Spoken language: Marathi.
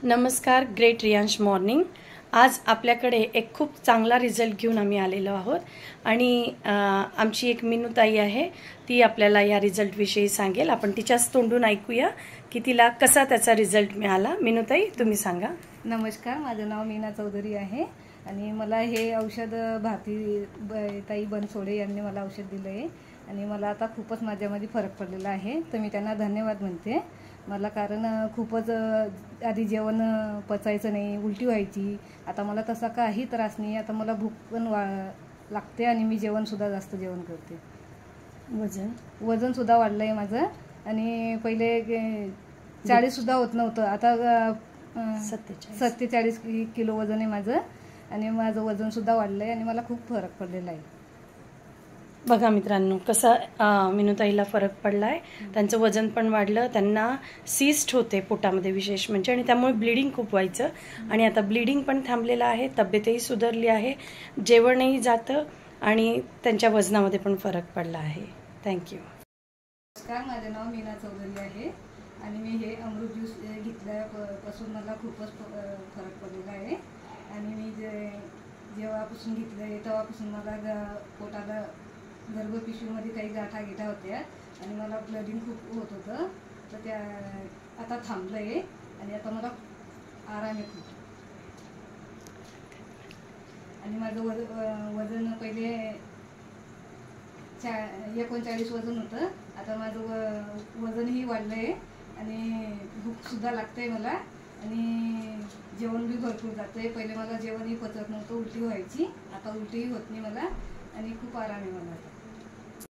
नमस्कार, ग्रेट रियांश मॉर्निंग। आज आपल्याकडे एक खूप चांगला रिझल्ट घेऊन आम्ही आलेलो आहोत आणि आमची एक मिनूताई आहे, ती आपल्याला या रिझल्टविषयी सांगेल। आपण तिच्याच तोंडून ऐकूया की तिला कसा त्याचा रिझल्ट मिळाला। मिनूताई, तुम्ही सांगा। नमस्कार, माझं नाव मीना चौधरी आहे आणि मला हे औषध भारती ताई बनसोडे यांनी मला औषध दिलं आहे आणि मला आता खूपच माझ्यामध्ये फरक पडलेला आहे। तर मी त्यांना धन्यवाद म्हणते। मला कारण खूपच आधी जेवण पचायचं नाही, उलटी व्हायची। आता मला तसा काही त्रास नाही। आता मला भूक पण लागते आणि मी जेवणसुद्धा जास्त जेवण करते। वजनसुद्धा वाढलं आहे माझं आणि पहिले 40 सुद्धा होत नव्हतं, आता 47 किलो वजन आहे माझं आणि माझं वजनसुद्धा वाढलं आहे आणि मला खूप फरक पडलेला आहे। बघा मित्रांनो, कसं मिनूताईला फरक पडला आहे। त्यांचं वजन पण वाढलं, त्यांना सिस्ट होते पोटामध्ये विशेष म्हणजे, आणि त्यामुळे ब्लिडिंग खूप व्हायचं आणि आता ब्लिडिंग पण थांबलेलं आहे, तब्येतही सुधारली आहे, जेवणही जातं आणि त्यांच्या वजनामध्ये पण फरक पडला आहे। थँक्यू। नमस्कार, माझे नाव मीना चौधरी आहे आणि मी हे अमृत ज्यूस घेतल्यापासून मला खूपच फरक पडलेला आहे आणि मी जेव्हापासून घेतलं आहे तेव्हापासून मला पोटाला गर्भपिशवीमध्ये काही गाठा होत्या आणि मला ब्लडिंग खूप होत होतं, तर त्या आता थांबलं आहे आणि आता मला आराम आहे खूप। आणि माझं वजन पहिले 39 वजन होतं, आता माझं वजनही वाढलं आहे आणि भूकसुद्धा लागते मला आणि जेवण बी भरपूर जातं आहे। पहिले मला जेवणही पचत नव्हतं, उलटी व्हायची, आता उलटीही होत नाही मला आणि खूप आराम आहे मला।